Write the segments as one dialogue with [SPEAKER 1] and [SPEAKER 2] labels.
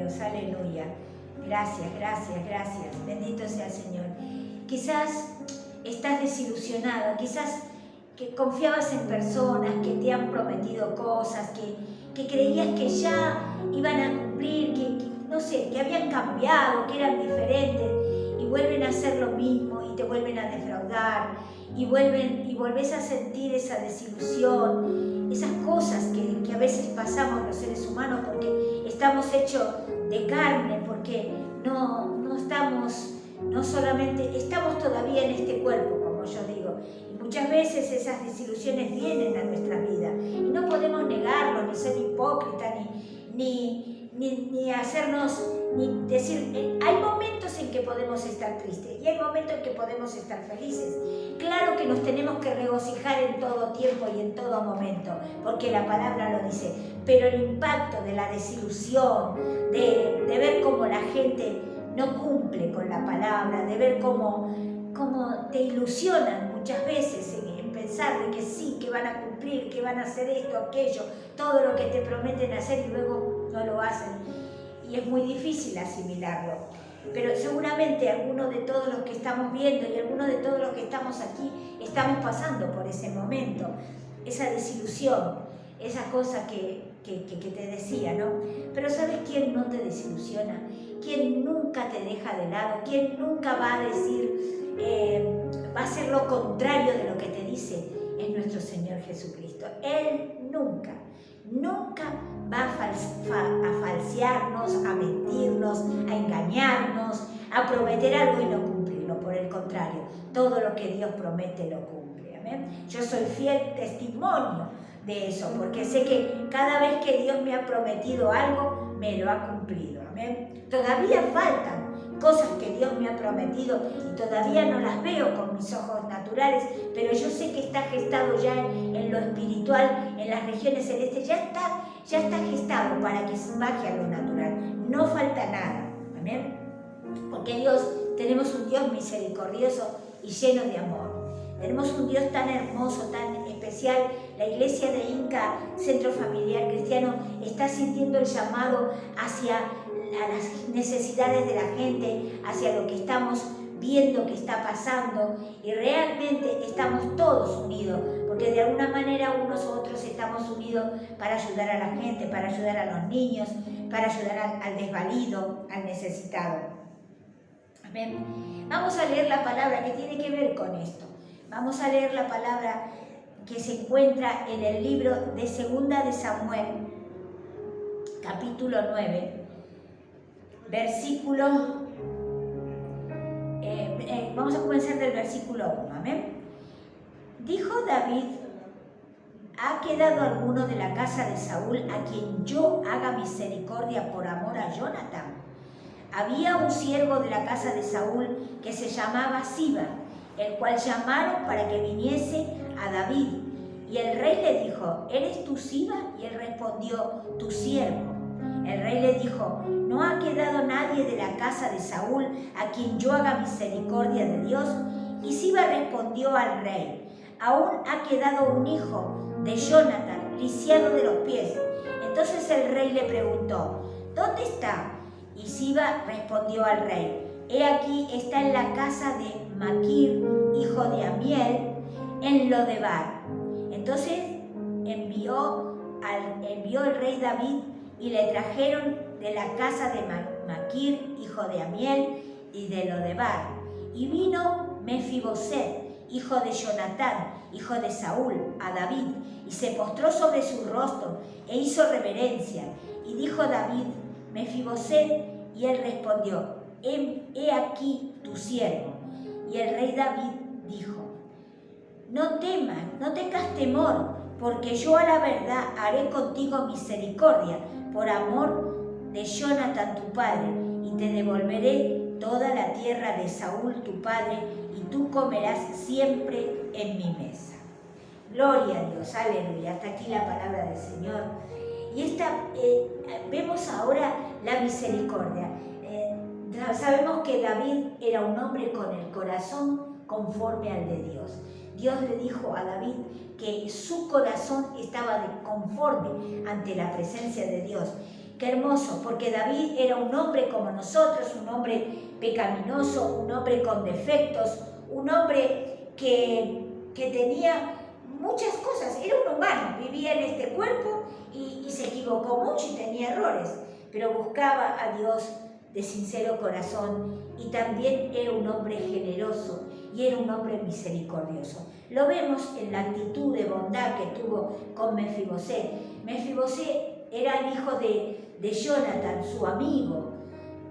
[SPEAKER 1] Dios, aleluya. Gracias, gracias, gracias. Bendito sea el Señor. Quizás estás desilusionado, quizás que confiabas en personas que te han prometido cosas, que creías que ya iban a cumplir, no sé, que habían cambiado, que eran diferentes, y vuelven a hacer lo mismo y te vuelven a defraudar, y volvés a sentir esa desilusión, esas cosas que a veces pasamos los seres humanos porque estamos hechos de carne, porque no solamente estamos todavía en este cuerpo, como yo digo, y muchas veces esas desilusiones vienen a nuestra vida y no podemos negarlo, ni ser hipócritas, ni hacernos, ni decir, hay momentos en que podemos estar tristes y hay momentos en que podemos estar felices. Claro que nos tenemos que regocijar en todo tiempo y en todo momento, porque la palabra lo dice, pero el impacto de la desilusión, de ver cómo la gente no cumple con la palabra, de ver cómo te ilusionan muchas veces en pensar de que sí, que van a cumplir, que van a hacer esto, aquello, todo lo que te prometen hacer y luego no lo hacen. Y es muy difícil asimilarlo. Pero seguramente algunos de todos los que estamos viendo y algunos de todos los que estamos aquí estamos pasando por ese momento, esa desilusión, esa cosa que te decía, ¿no? Pero ¿sabes quién no te desilusiona? ¿Quién nunca te deja de lado? ¿Quién nunca va a decir, va a hacer lo contrario de lo que te dice? Es nuestro Señor Jesucristo. Él nunca va a falsearnos, a mentirnos, a engañarnos, a prometer algo y no cumplirlo. Por el contrario, todo lo que Dios promete lo cumple. ¿Amén? Yo soy fiel testimonio de eso, porque sé que cada vez que Dios me ha prometido algo, me lo ha cumplido. ¿Amén? Todavía faltan cosas que Dios me ha prometido y todavía no las veo con mis ojos naturales, pero yo sé que está gestado ya en lo espiritual, en las regiones celestes, ya está gestado para que baje a lo natural. No falta nada. ¿Amén? Porque tenemos un Dios misericordioso y lleno de amor. Tenemos un Dios tan hermoso, tan especial. La iglesia de Inca, Centro Familiar Cristiano, está sintiendo el llamado hacia las necesidades de la gente, hacia lo que estamos viendo que está pasando, y realmente estamos todos unidos, porque de alguna manera unos u otros estamos unidos para ayudar a la gente, para ayudar a los niños, para ayudar al desvalido, al necesitado. Amén. Vamos a leer la palabra que tiene que ver con esto. Vamos a leer la palabra que se encuentra en el libro de Segunda de Samuel, capítulo 9, versículo, vamos a comenzar del versículo 1, amén. Dijo David, ¿ha quedado alguno de la casa de Saúl a quien yo haga misericordia por amor a Jonatán? Había un siervo de la casa de Saúl que se llamaba Siba, el cual llamaron para que viniese a David. Y el rey le dijo, ¿eres tú Siba? Y él respondió, tu siervo. El rey le dijo, ¿no ha quedado nadie de la casa de Saúl a quien yo haga misericordia de Dios? Y Siba respondió al rey, aún ha quedado un hijo de Jonatán, lisiado de los pies. Entonces el rey le preguntó, ¿dónde está? Y Siba respondió al rey, he aquí está en la casa de Maquir, hijo de Amiel, en Lodebar. Entonces envió el rey David y le trajeron de la casa de Maquir, hijo de Amiel, y de Lodebar. Y vino Mefiboset, hijo de Jonatán, hijo de Saúl, a David, y se postró sobre su rostro e hizo reverencia. Y dijo David, Mefiboset, y él respondió, he aquí tu siervo. Y el rey David dijo, no temas, no tengas temor, porque yo a la verdad haré contigo misericordia por amor de Jonatán tu padre, y te devolveré toda la tierra de Saúl tu padre, y tú comerás siempre en mi mesa. Gloria a Dios, aleluya. Hasta aquí la palabra del Señor. Y vemos ahora la misericordia. Sabemos que David era un hombre con el corazón conforme al de Dios. Dios le dijo a David que su corazón estaba conforme ante la presencia de Dios. qué hermoso, porque David era un hombre como nosotros, un hombre pecaminoso, un hombre con defectos, un hombre que tenía muchas cosas, era un humano, vivía en este cuerpo y se equivocó mucho y tenía errores, pero buscaba a Dios de sincero corazón y también era un hombre generoso y era un hombre misericordioso. Lo vemos en la actitud de bondad que tuvo con Mefiboset. Mefiboset era el hijo de Jonathan, su amigo.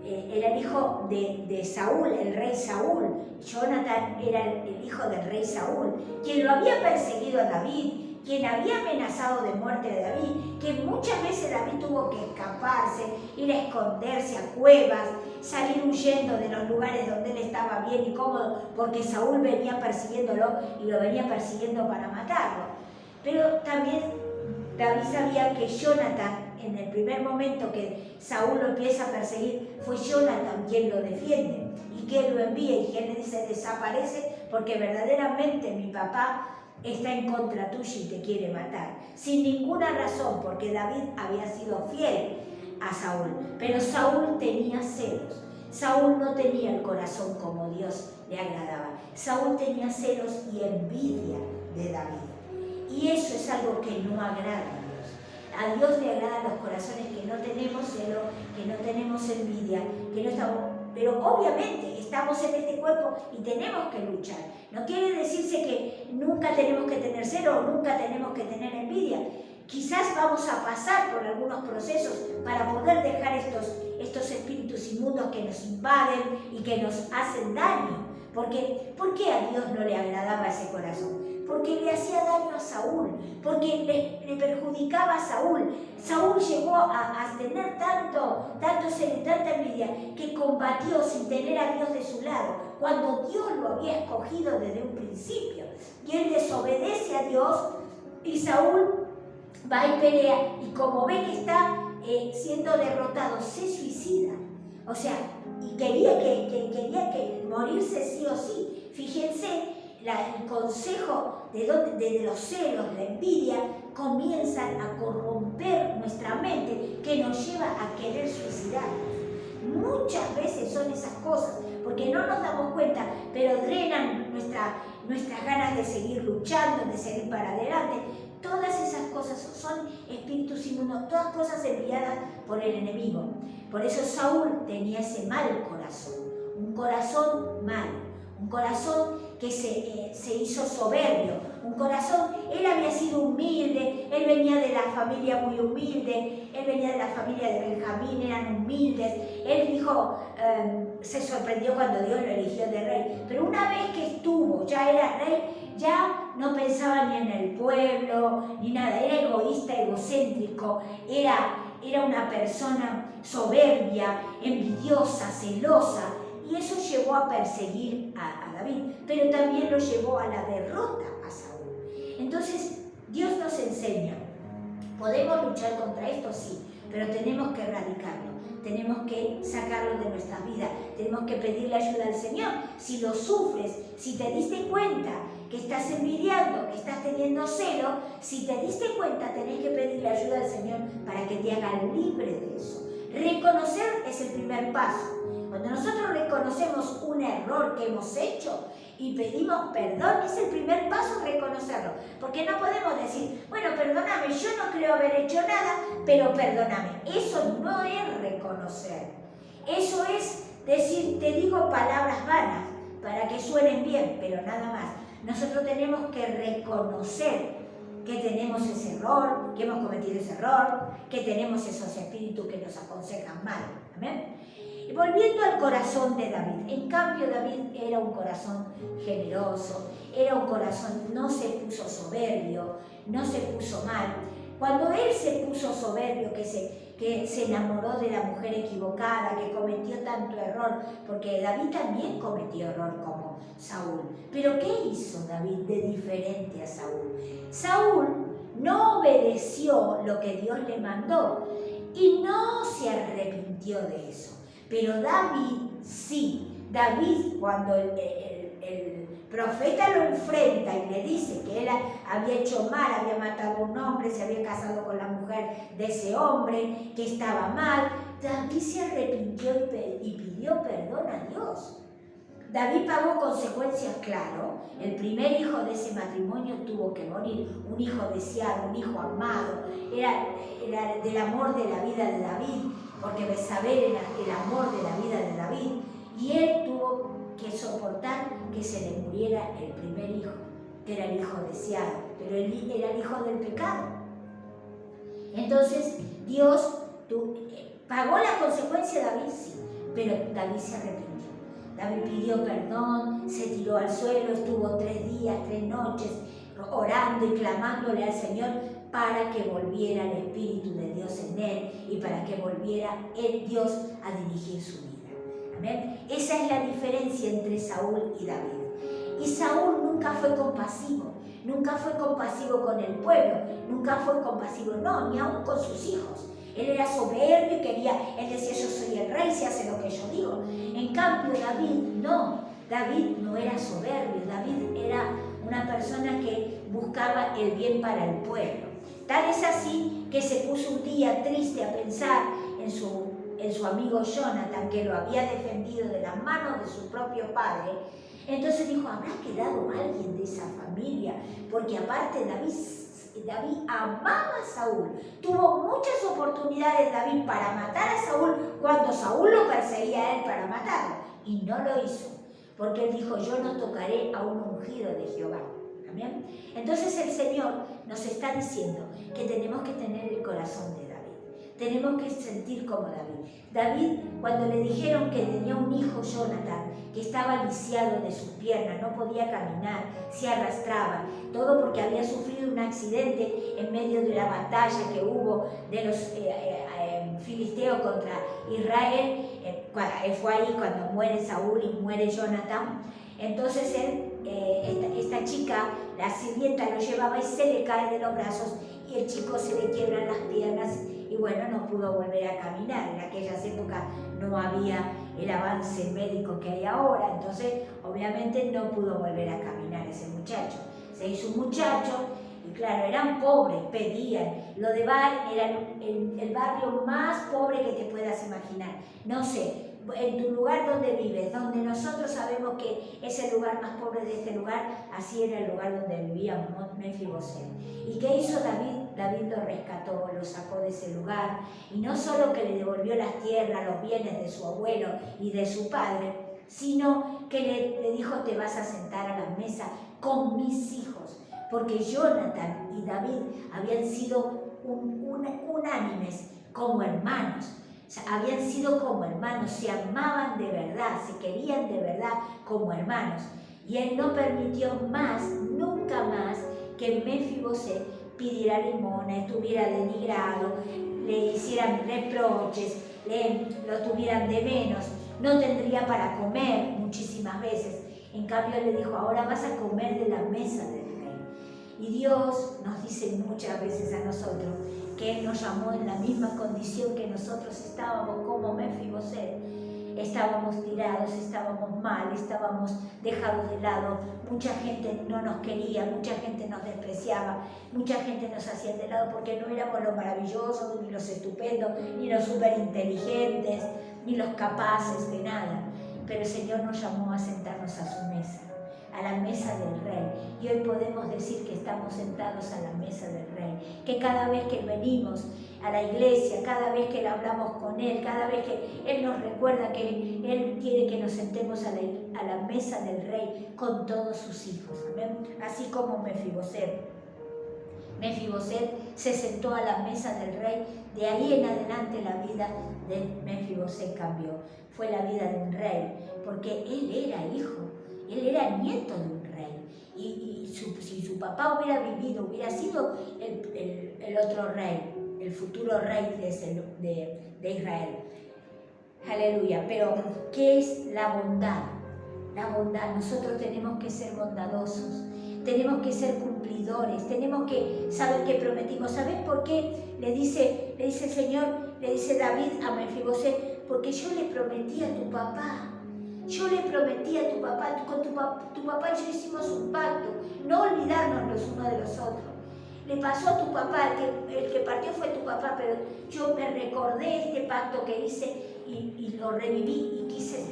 [SPEAKER 1] Era el hijo de Saúl, el rey Saúl. Jonathan era el hijo del rey Saúl, quien lo había perseguido a David, quien había amenazado de muerte a David, que muchas veces David tuvo que escaparse, ir a esconderse a cuevas, salir huyendo de los lugares donde él estaba bien y cómodo, porque Saúl venía persiguiéndolo y lo venía persiguiendo para matarlo. Pero también David sabía que Jonathan, en el primer momento que Saúl lo empieza a perseguir, fue Jonathan quien lo defiende y quien lo envía y quien le dice: desaparece porque verdaderamente mi papá está en contra tuya y te quiere matar, sin ninguna razón, porque David había sido fiel a Saúl, pero Saúl tenía celos. Saúl no tenía el corazón como Dios le agradaba. Saúl tenía celos y envidia de David, y eso es algo que no agrada a Dios. A Dios le agradan los corazones que no tenemos celo, que no tenemos envidia, que no estamos... Pero obviamente estamos en este cuerpo y tenemos que luchar. No quiere decirse que nunca tenemos que tener celo o nunca tenemos que tener envidia. Quizás vamos a pasar por algunos procesos para poder dejar estos espíritus inmundos que nos invaden y que nos hacen daño. Porque, ¿por qué a Dios no le agradaba ese corazón? Porque le hacía daño a Saúl, porque le perjudicaba a Saúl. Saúl llegó a tener tanto celo y tanta envidia que combatió sin tener a Dios de su lado, cuando Dios lo había escogido desde un principio. Y él desobedece a Dios y Saúl va y pelea, y como ve que está siendo derrotado, se suicida. O sea, y quería que morirse sí o sí. Fíjense, el consejo de los celos, la envidia, comienzan a corromper nuestra mente, que nos lleva a querer suicidarnos. Muchas veces son esas cosas, porque no nos damos cuenta, pero drenan nuestras ganas de seguir luchando, de seguir para adelante. Todas esas cosas son espíritus inmundos, todas cosas enviadas por el enemigo. Por eso Saúl tenía ese mal corazón, un corazón malo, un corazón que se hizo soberbio, un corazón, él había sido humilde, él venía de la familia muy humilde, él venía de la familia de Benjamín, eran humildes, él dijo, se sorprendió cuando Dios lo eligió de rey, pero una vez que estuvo, ya era rey, ya no pensaba ni en el pueblo, ni nada, era egoísta, egocéntrico, era una persona soberbia, envidiosa, celosa, y eso llevó a perseguir a David, pero también lo llevó a la derrota a Saúl. Entonces, Dios nos enseña, podemos luchar contra esto, sí, pero tenemos que erradicarlo, tenemos que sacarlo de nuestras vidas, tenemos que pedirle ayuda al Señor. Si lo sufres, si te diste cuenta que estás envidiando, que estás teniendo celo, si te diste cuenta, tenés que pedirle ayuda al Señor para que te haga libre de eso. Reconocer es el primer paso. Cuando nosotros reconocemos un error que hemos hecho y pedimos perdón, es el primer paso reconocerlo. Porque no podemos decir, bueno, perdóname, yo no creo haber hecho nada, pero perdóname. Eso no es reconocer. Eso es decir, te digo palabras vanas para que suenen bien, pero nada más. Nosotros tenemos que reconocer que tenemos ese error, que hemos cometido ese error, que tenemos esos espíritus que nos aconsejan mal. ¿Amén? Y volviendo al corazón de David, en cambio David era un corazón generoso, era un corazón, no se puso soberbio, no se puso mal. Cuando él se puso soberbio, que se enamoró de la mujer equivocada, que cometió tanto error, porque David también cometió error como Saúl. Pero ¿qué hizo David de diferente a Saúl? Saúl no obedeció lo que Dios le mandó y no se arrepintió de eso. Pero David sí. David, cuando el el profeta lo enfrenta y le dice que él había hecho mal, había matado a un hombre, se había casado con la mujer de ese hombre, que estaba mal, David se arrepintió y pidió perdón a Dios. David pagó consecuencias, claro. El primer hijo de ese matrimonio tuvo que morir, un hijo deseado, un hijo amado, era del amor de la vida de David, porque Betsabé era el amor de la vida de David, y él tuvo que soportar que se le muriera el primer hijo, que era el hijo deseado, pero él era el hijo del pecado. Entonces Dios pagó la consecuencia de David, sí, pero David se arrepintió. David pidió perdón, se tiró al suelo, estuvo 3 días, 3 noches orando y clamándole al Señor para que volviera el Espíritu de Dios en él y para que volviera el Dios a dirigir su vida. ¿Amén? Esa es la diferencia entre Saúl y David. Y Saúl nunca fue compasivo con el pueblo, nunca fue compasivo, no, ni aún con sus hijos. Él era soberbio y él decía, yo soy el rey, se hace lo que yo digo. En cambio, David no era soberbio, David era una persona que buscaba el bien para el pueblo. Tal es así que se puso un día triste a pensar en su amigo Jonathan, que lo había defendido de las manos de su propio padre. Entonces dijo, ¿habrá quedado alguien de esa familia? Porque aparte David amaba a Saúl. Tuvo muchas oportunidades David para matar a Saúl cuando Saúl lo perseguía a él para matarlo. Y no lo hizo, porque él dijo, yo no tocaré a un ungido de Jehová. ¿Amén? Entonces el Señor nos está diciendo que tenemos que tener el corazón de David. Tenemos que sentir como David. David, cuando le dijeron que tenía un hijo, Jonathan, que estaba lisiado de sus piernas, no podía caminar, se arrastraba, todo porque había sufrido un accidente en medio de la batalla que hubo de los filisteos contra Israel. Fue ahí cuando muere Saúl y muere Jonathan. Entonces esta chica, la sirvienta, lo llevaba y se le cae de los brazos y el chico se le quiebran las piernas y bueno, no pudo volver a caminar. En aquellas épocas no había el avance médico que hay ahora, entonces obviamente no pudo volver a caminar ese muchacho. Se hizo un muchacho y claro, eran pobres, pedían. Lo de Bar era el barrio más pobre que te puedas imaginar. No sé, en tu lugar donde vives, donde nosotros sabemos que es el lugar más pobre de este lugar, así era el lugar donde vivía Mefiboset. ¿Y qué hizo David? David lo rescató, lo sacó de ese lugar, y no solo que le devolvió las tierras, los bienes de su abuelo y de su padre, sino que le dijo, te vas a sentar a la mesa con mis hijos, porque Jonathan y David habían sido unánimes como hermanos. O sea, habían sido como hermanos, se amaban de verdad, se querían de verdad como hermanos. Y él no permitió nunca más, que Mefiboset pidiera limosna, estuviera denigrado, le hicieran reproches, lo tuvieran de menos, no tendría para comer muchísimas veces. En cambio le dijo, ahora vas a comer de la mesa del rey. Y Dios nos dice muchas veces a nosotros que Él nos llamó en la misma condición que nosotros estábamos, como Mefiboset. Estábamos tirados, estábamos mal, estábamos dejados de lado, mucha gente no nos quería, mucha gente nos despreciaba, mucha gente nos hacía de lado porque no éramos los maravillosos, ni los estupendos, ni los superinteligentes, ni los capaces de nada. Pero el Señor nos llamó a sentarnos a su mesa, a la mesa del Rey. Y hoy podemos decir que estamos sentados a la mesa del Rey, que cada vez que venimos a la iglesia, cada vez que hablamos con Él, cada vez que Él nos recuerda que Él quiere que nos sentemos a la mesa del Rey con todos sus hijos. ¿Amén? Así como Mefiboset se sentó a la mesa del Rey, de ahí en adelante la vida de Mefiboset cambió. Fue la vida de un rey, porque él era hijo, él era nieto de un rey. Y si su papá hubiera vivido, hubiera sido el otro rey, el futuro rey de Israel. Aleluya. Pero, ¿qué es la bondad? La bondad, nosotros tenemos que ser bondadosos, tenemos que ser cumplidores, tenemos que saber que prometimos. ¿Sabes por qué? Le dice el Señor, le dice David a Mefiboset, porque yo le prometí a tu papá Yo le prometí a tu papá, con tu papá y yo hicimos un pacto, no olvidarnos los unos de los otros. Le pasó a tu papá, el que partió fue tu papá, pero yo me recordé este pacto que hice y lo reviví y quise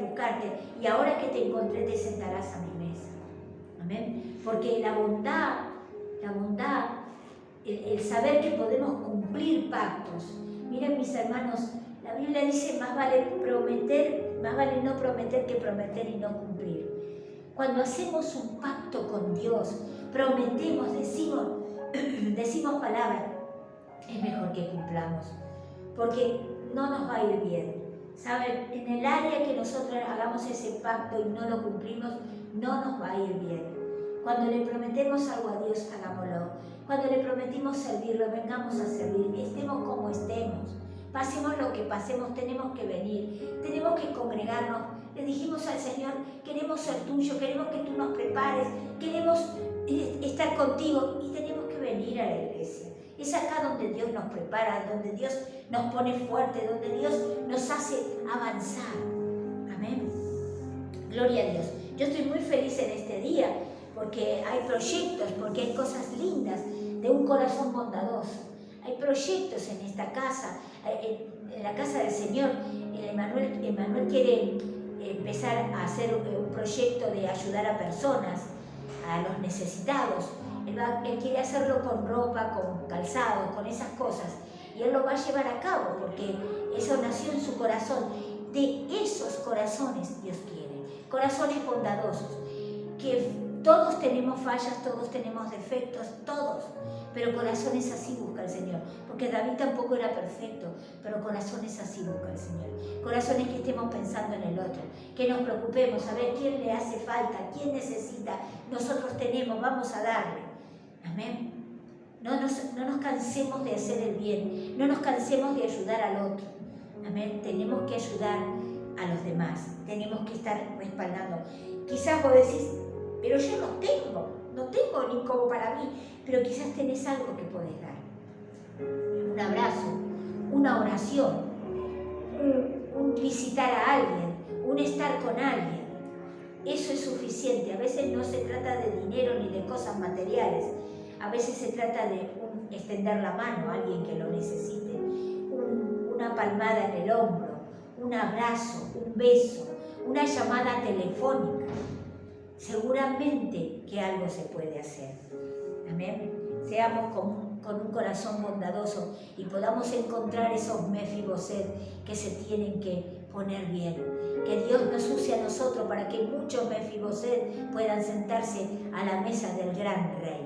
[SPEAKER 1] buscarte. Y ahora que te encontré te sentarás a mi mesa. Amén. Porque la bondad, el saber que podemos cumplir pactos. Miren mis hermanos, la Biblia dice más vale no prometer que prometer y no cumplir. Cuando hacemos un pacto con Dios, prometemos, decimos palabras, es mejor que cumplamos, porque no nos va a ir bien. ¿Saben? En el área que nosotros hagamos ese pacto y no lo cumplimos, no nos va a ir bien. Cuando le prometemos algo a Dios, hagámoslo. Cuando le prometimos servirlo, vengamos a servir, estemos como estemos. Pasemos lo que pasemos, tenemos que venir, tenemos que congregarnos. Le dijimos al Señor, queremos ser tuyo, queremos que tú nos prepares, queremos estar contigo y tenemos que venir a la iglesia. Es acá donde Dios nos prepara, donde Dios nos pone fuerte, donde Dios nos hace avanzar. Amén. Gloria a Dios. Yo estoy muy feliz en este día porque hay proyectos, porque hay cosas lindas de un corazón bondadoso. Hay proyectos en esta casa, en la casa del Señor. Emanuel quiere empezar a hacer un proyecto de ayudar a personas, a los necesitados. Él quiere hacerlo con ropa, con calzado, con esas cosas. Y él lo va a llevar a cabo porque eso nació en su corazón. De esos corazones Dios quiere. Corazones bondadosos. Que todos tenemos fallas, todos tenemos defectos, todos. Pero corazones así busca el Señor. Porque David tampoco era perfecto, pero corazones así busca el Señor. Corazones que estemos pensando en el otro. Que nos preocupemos a ver quién le hace falta, quién necesita. Nosotros tenemos, vamos a darle. Amén. No nos cansemos de hacer el bien, no nos cansemos de ayudar al otro. Amén. Tenemos que ayudar a los demás, tenemos que estar respaldando. Quizás vos decís, pero yo no tengo ni como para mí, pero quizás tenés algo que podés dar. Un abrazo, una oración, un visitar a alguien, un estar con alguien. Eso es suficiente. A veces no se trata de dinero ni de cosas materiales. A veces se trata de extender la mano a alguien que lo necesite, una palmada en el hombro, un abrazo, un beso, una llamada telefónica. Seguramente que algo se puede hacer. Amén. Seamos con un corazón bondadoso y podamos encontrar esos Mefiboset que se tienen que poner bien. Que Dios nos use a nosotros para que muchos Mefiboset puedan sentarse a la mesa del gran rey.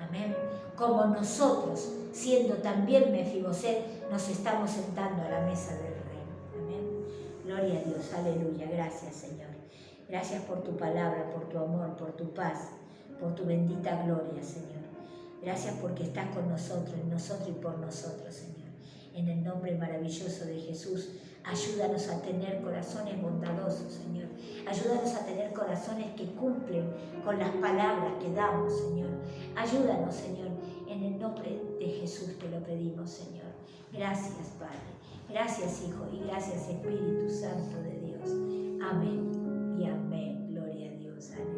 [SPEAKER 1] Amén. Como nosotros, siendo también Mefiboset, nos estamos sentando a la mesa del rey. Amén. Gloria a Dios. Aleluya. Gracias, Señor. Gracias por tu palabra, por tu amor, por tu paz, por tu bendita gloria, Señor. Gracias porque estás con nosotros, en nosotros y por nosotros, Señor. En el nombre maravilloso de Jesús, ayúdanos a tener corazones bondadosos, Señor. Ayúdanos a tener corazones que cumplen con las palabras que damos, Señor. Ayúdanos, Señor. En el nombre de Jesús te lo pedimos, Señor. Gracias, Padre. Gracias, Hijo. Y gracias, Espíritu Santo de Dios. Amén y amén. Gloria a Dios. Amén.